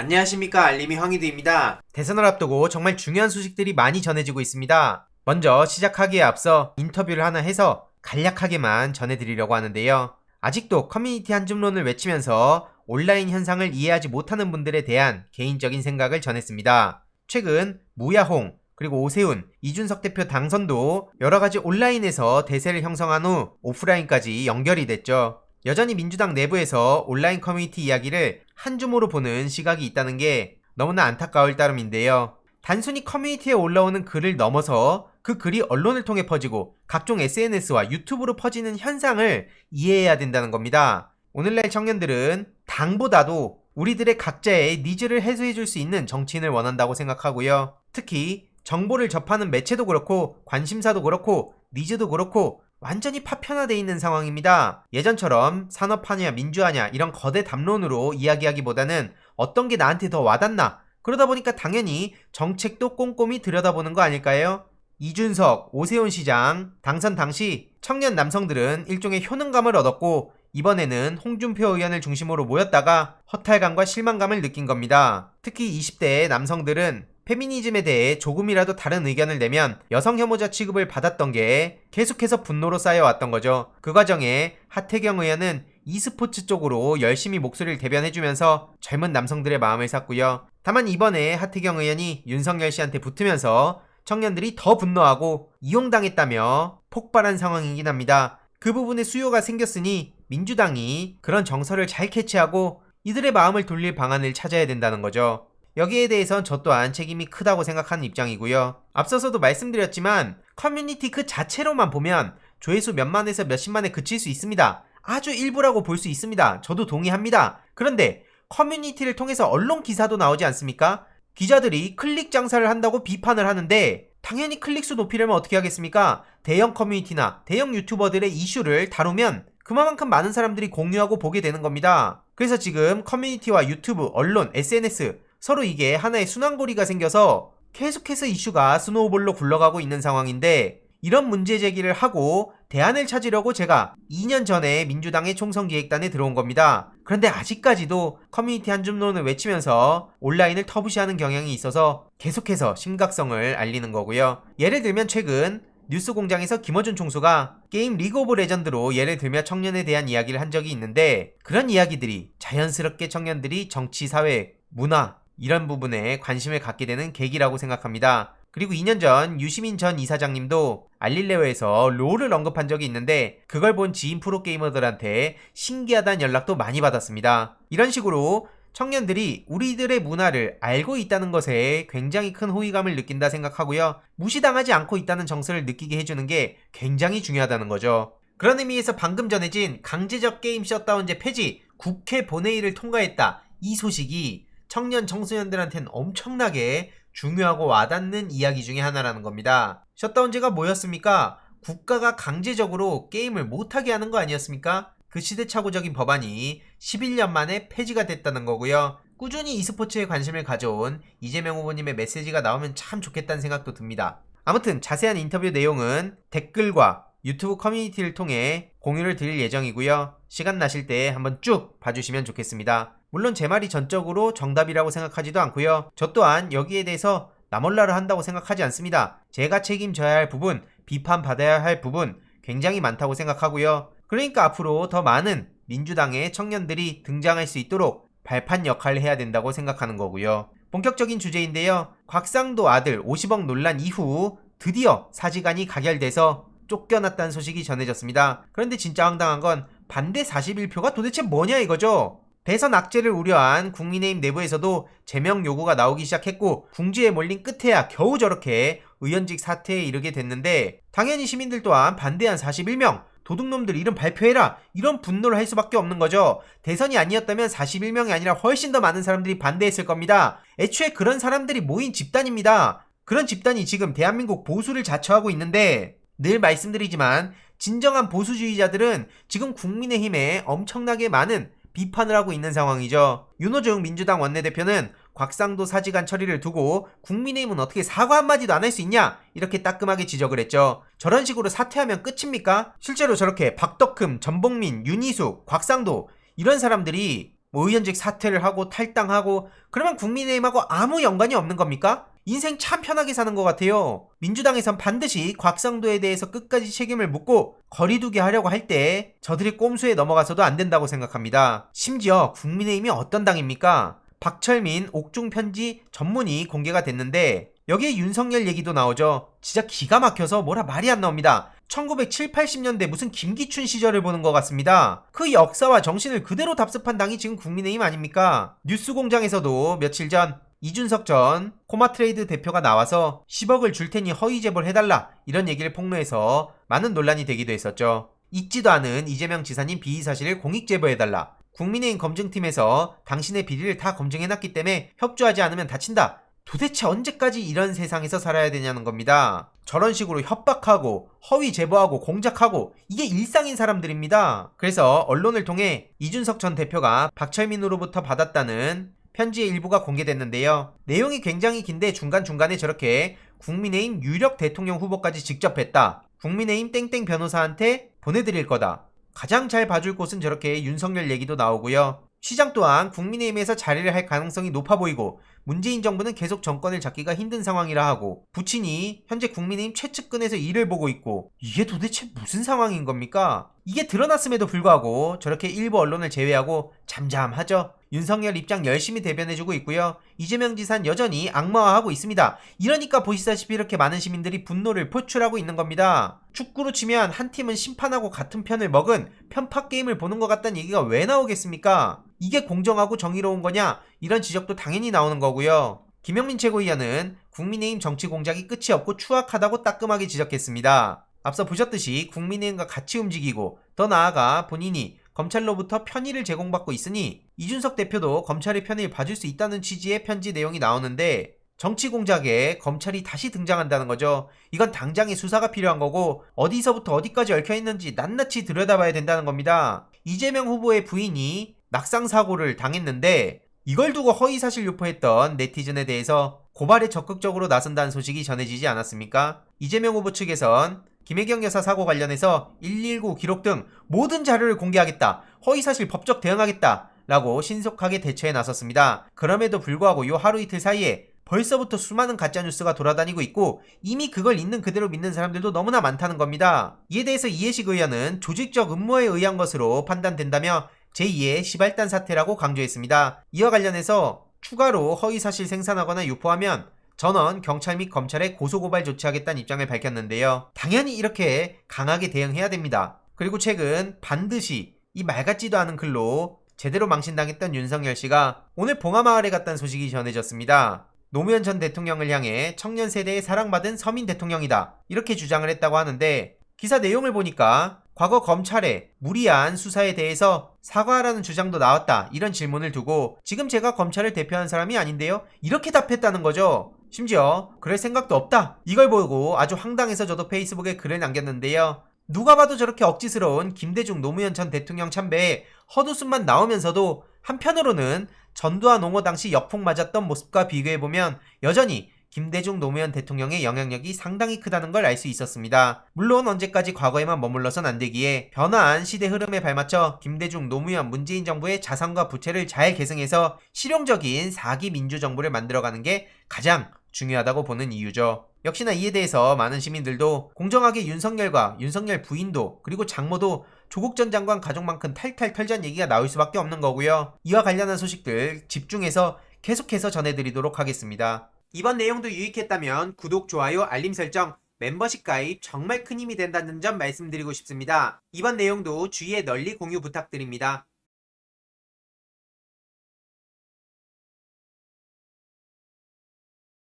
안녕하십니까, 알림이 황희두입니다. 대선을 앞두고 정말 중요한 소식들이 많이 전해지고 있습니다. 먼저 시작하기에 앞서 인터뷰를 하나 해서 간략하게만 전해드리려고 하는데요. 아직도 커뮤니티 한줌론을 외치면서 온라인 현상을 이해하지 못하는 분들에 대한 개인적인 생각을 전했습니다. 최근 무야홍, 그리고 오세훈, 이준석 대표 당선도 여러가지 온라인에서 대세를 형성한 후 오프라인까지 연결이 됐죠. 여전히 민주당 내부에서 온라인 커뮤니티 이야기를 한 줌으로 보는 시각이 있다는 게 너무나 안타까울 따름인데요. 단순히 커뮤니티에 올라오는 글을 넘어서 그 글이 언론을 통해 퍼지고 각종 SNS와 유튜브로 퍼지는 현상을 이해해야 된다는 겁니다. 오늘날 청년들은 당보다도 우리들의 각자의 니즈를 해소해줄 수 있는 정치인을 원한다고 생각하고요. 특히 정보를 접하는 매체도 그렇고 관심사도 그렇고 니즈도 그렇고 완전히 파편화되어 있는 상황입니다. 예전처럼 산업화냐 민주화냐 이런 거대 담론으로 이야기하기보다는 어떤 게 나한테 더 와닿나, 그러다 보니까 당연히 정책도 꼼꼼히 들여다보는 거 아닐까요? 이준석, 오세훈 시장 당선 당시 청년 남성들은 일종의 효능감을 얻었고 이번에는 홍준표 의원을 중심으로 모였다가 허탈감과 실망감을 느낀 겁니다. 특히 20대 남성들은 페미니즘에 대해 조금이라도 다른 의견을 내면 여성 혐오자 취급을 받았던 게 계속해서 분노로 쌓여왔던 거죠. 그 과정에 하태경 의원은 e스포츠 쪽으로 열심히 목소리를 대변해주면서 젊은 남성들의 마음을 샀고요. 다만 이번에 하태경 의원이 윤석열 씨한테 붙으면서 청년들이 더 분노하고 이용당했다며 폭발한 상황이긴 합니다. 그 부분에 수요가 생겼으니 민주당이 그런 정서를 잘 캐치하고 이들의 마음을 돌릴 방안을 찾아야 된다는 거죠. 여기에 대해선 저 또한 책임이 크다고 생각하는 입장이고요. 앞서서도 말씀드렸지만 커뮤니티 그 자체로만 보면 조회수 몇만에서 몇십만에 그칠 수 있습니다. 아주 일부라고 볼 수 있습니다. 저도 동의합니다. 그런데 커뮤니티를 통해서 언론 기사도 나오지 않습니까? 기자들이 클릭 장사를 한다고 비판을 하는데 당연히 클릭수 높이려면 어떻게 하겠습니까? 대형 커뮤니티나 대형 유튜버들의 이슈를 다루면 그만큼 많은 사람들이 공유하고 보게 되는 겁니다. 그래서 지금 커뮤니티와 유튜브, 언론, SNS 서로 이게 하나의 순환고리가 생겨서 계속해서 이슈가 스노우볼로 굴러가고 있는 상황인데, 이런 문제 제기를 하고 대안을 찾으려고 제가 2년 전에 민주당의 총선기획단에 들어온 겁니다. 그런데 아직까지도 커뮤니티 한줌론을 외치면서 온라인을 터부시하는 경향이 있어서 계속해서 심각성을 알리는 거고요. 예를 들면 최근 뉴스공장에서 김어준 총수가 게임 리그 오브 레전드로 예를 들며 청년에 대한 이야기를 한 적이 있는데, 그런 이야기들이 자연스럽게 청년들이 정치, 사회, 문화 이런 부분에 관심을 갖게 되는 계기라고 생각합니다. 그리고 2년 전 유시민 전 이사장님도 알릴레오에서 롤을 언급한 적이 있는데 그걸 본 지인 프로게이머들한테 신기하다는 연락도 많이 받았습니다. 이런 식으로 청년들이 우리들의 문화를 알고 있다는 것에 굉장히 큰 호의감을 느낀다 생각하고요. 무시당하지 않고 있다는 정서를 느끼게 해주는 게 굉장히 중요하다는 거죠. 그런 의미에서 방금 전해진 강제적 게임 셧다운제 폐지, 국회 본회의를 통과했다, 이 소식이 청년 청소년들한테는 엄청나게 중요하고 와닿는 이야기 중에 하나라는 겁니다. 셧다운제가 뭐였습니까? 국가가 강제적으로 게임을 못하게 하는 거 아니었습니까? 그 시대착오적인 법안이 11년 만에 폐지가 됐다는 거고요. 꾸준히 e스포츠에 관심을 가져온 이재명 후보님의 메시지가 나오면 참 좋겠다는 생각도 듭니다. 아무튼 자세한 인터뷰 내용은 댓글과 유튜브 커뮤니티를 통해 공유를 드릴 예정이고요. 시간 나실 때 한번 쭉 봐주시면 좋겠습니다. 물론 제 말이 전적으로 정답이라고 생각하지도 않고요. 저 또한 여기에 대해서 나몰라를 한다고 생각하지 않습니다. 제가 책임져야 할 부분, 비판받아야 할 부분 굉장히 많다고 생각하고요. 그러니까 앞으로 더 많은 민주당의 청년들이 등장할 수 있도록 발판 역할을 해야 된다고 생각하는 거고요. 본격적인 주제인데요. 곽상도 아들 50억 논란 이후 드디어 사직안이 가결돼서 쫓겨났다는 소식이 전해졌습니다. 그런데 진짜 황당한 건 반대 41표가 도대체 뭐냐 이거죠. 대선 악재를 우려한 국민의힘 내부에서도 제명 요구가 나오기 시작했고 궁지에 몰린 끝에야 겨우 저렇게 의원직 사퇴에 이르게 됐는데, 당연히 시민들 또한 반대한 41명 도둑놈들 이름 발표해라, 이런 분노를 할 수밖에 없는 거죠. 대선이 아니었다면 41명이 아니라 훨씬 더 많은 사람들이 반대했을 겁니다. 애초에 그런 사람들이 모인 집단입니다. 그런 집단이 지금 대한민국 보수를 자처하고 있는데, 늘 말씀드리지만 진정한 보수주의자들은 지금 국민의힘에 엄청나게 많은 비판을 하고 있는 상황이죠. 윤호중 민주당 원내대표는 곽상도 사직안 처리를 두고 국민의힘은 어떻게 사과 한마디도 안 할 수 있냐, 이렇게 따끔하게 지적을 했죠. 저런 식으로 사퇴하면 끝입니까? 실제로 저렇게 박덕흠, 전봉민, 윤희숙, 곽상도 이런 사람들이 뭐 의원직 사퇴를 하고 탈당하고 그러면 국민의힘하고 아무 연관이 없는 겁니까? 인생 참 편하게 사는 것 같아요. 민주당에선 반드시 곽상도에 대해서 끝까지 책임을 묻고 거리두기 하려고 할 때 저들이 꼼수에 넘어가서도 안 된다고 생각합니다. 심지어 국민의힘이 어떤 당입니까? 박철민 옥중 편지 전문이 공개가 됐는데 여기에 윤석열 얘기도 나오죠. 진짜 기가 막혀서 뭐라 말이 안 나옵니다. 1970, 80년대 무슨 김기춘 시절을 보는 것 같습니다. 그 역사와 정신을 그대로 답습한 당이 지금 국민의힘 아닙니까? 뉴스공장에서도 며칠 전 이준석 전 코마트레이드 대표가 나와서 10억을 줄 테니 허위 제보를 해달라 이런 얘기를 폭로해서 많은 논란이 되기도 했었죠. 있지도 않은 이재명 지사님 비위 사실을 공익 제보해달라. 국민의힘 검증팀에서 당신의 비리를 다 검증해놨기 때문에 협조하지 않으면 다친다. 도대체 언제까지 이런 세상에서 살아야 되냐는 겁니다. 저런 식으로 협박하고 허위 제보하고 공작하고 이게 일상인 사람들입니다. 그래서 언론을 통해 이준석 전 대표가 박철민으로부터 받았다는 편지의 일부가 공개됐는데요. 내용이 굉장히 긴데 중간중간에 저렇게 국민의힘 유력 대통령 후보까지 직접 했다. 국민의힘 땡땡 변호사한테 보내드릴 거다. 가장 잘 봐줄 곳은 저렇게 윤석열 얘기도 나오고요. 시장 또한 국민의힘에서 자리를 할 가능성이 높아 보이고 문재인 정부는 계속 정권을 잡기가 힘든 상황이라 하고 부친이 현재 국민의힘 최측근에서 일을 보고 있고 이게 도대체 무슨 상황인 겁니까? 이게 드러났음에도 불구하고 저렇게 일부 언론을 제외하고 잠잠하죠. 윤석열 입장 열심히 대변해주고 있고요. 이재명 지사는 여전히 악마화하고 있습니다. 이러니까 보시다시피 이렇게 많은 시민들이 분노를 표출하고 있는 겁니다. 축구로 치면 한 팀은 심판하고 같은 편을 먹은 편파 게임을 보는 것 같다는 얘기가 왜 나오겠습니까? 이게 공정하고 정의로운 거냐? 이런 지적도 당연히 나오는 거고요. 김영민 최고위원은 국민의힘 정치 공작이 끝이 없고 추악하다고 따끔하게 지적했습니다. 앞서 보셨듯이 국민의힘과 같이 움직이고 더 나아가 본인이 검찰로부터 편의를 제공받고 있으니 이준석 대표도 검찰의 편의를 봐줄 수 있다는 취지의 편지 내용이 나오는데 정치 공작에 검찰이 다시 등장한다는 거죠. 이건 당장의 수사가 필요한 거고 어디서부터 어디까지 얽혀있는지 낱낱이 들여다봐야 된다는 겁니다. 이재명 후보의 부인이 낙상사고를 당했는데 이걸 두고 허위사실 유포했던 네티즌에 대해서 고발에 적극적으로 나선다는 소식이 전해지지 않았습니까? 이재명 후보 측에선 김혜경 여사 사고 관련해서 119 기록 등 모든 자료를 공개하겠다. 허위사실 법적 대응하겠다. 라고 신속하게 대처에 나섰습니다. 그럼에도 불구하고 요 하루 이틀 사이에 벌써부터 수많은 가짜뉴스가 돌아다니고 있고 이미 그걸 있는 그대로 믿는 사람들도 너무나 많다는 겁니다. 이에 대해서 이해식 의원은 조직적 음모에 의한 것으로 판단된다며 제2의 시발단 사태라고 강조했습니다. 이와 관련해서 추가로 허위사실 생산하거나 유포하면 전원 경찰 및 검찰에 고소고발 조치하겠다는 입장을 밝혔는데요. 당연히 이렇게 강하게 대응해야 됩니다. 그리고 최근 반드시 이 말 같지도 않은 글로 제대로 망신당했던 윤석열 씨가 오늘 봉하마을에 갔다는 소식이 전해졌습니다. 노무현 전 대통령을 향해 청년 세대에 사랑받은 서민 대통령이다. 이렇게 주장을 했다고 하는데 기사 내용을 보니까 과거 검찰의 무리한 수사에 대해서 사과하라는 주장도 나왔다. 이런 질문을 두고 지금 제가 검찰을 대표하는 사람이 아닌데요. 이렇게 답했다는 거죠. 심지어 그럴 생각도 없다. 이걸 보고 아주 황당해서 저도 페이스북에 글을 남겼는데요. 누가 봐도 저렇게 억지스러운 김대중 노무현 전 대통령 참배에 헛웃음만 나오면서도 한편으로는 전두환 옹호 당시 역풍 맞았던 모습과 비교해보면 여전히 김대중 노무현 대통령의 영향력이 상당히 크다는 걸 알 수 있었습니다. 물론 언제까지 과거에만 머물러선 안 되기에 변화한 시대 흐름에 발맞춰 김대중 노무현 문재인 정부의 자산과 부채를 잘 계승해서 실용적인 4기 민주정부를 만들어가는 게 가장 중요하다고 보는 이유죠. 역시나 이에 대해서 많은 시민들도 공정하게 윤석열과 윤석열 부인도 그리고 장모도 조국 전 장관 가족만큼 탈탈 털자는 얘기가 나올 수밖에 없는 거고요. 이와 관련한 소식들 집중해서 계속해서 전해드리도록 하겠습니다. 이번 내용도 유익했다면 구독, 좋아요, 알림 설정, 멤버십 가입 정말 큰 힘이 된다는 점 말씀드리고 싶습니다. 이번 내용도 주위에 널리 공유 부탁드립니다.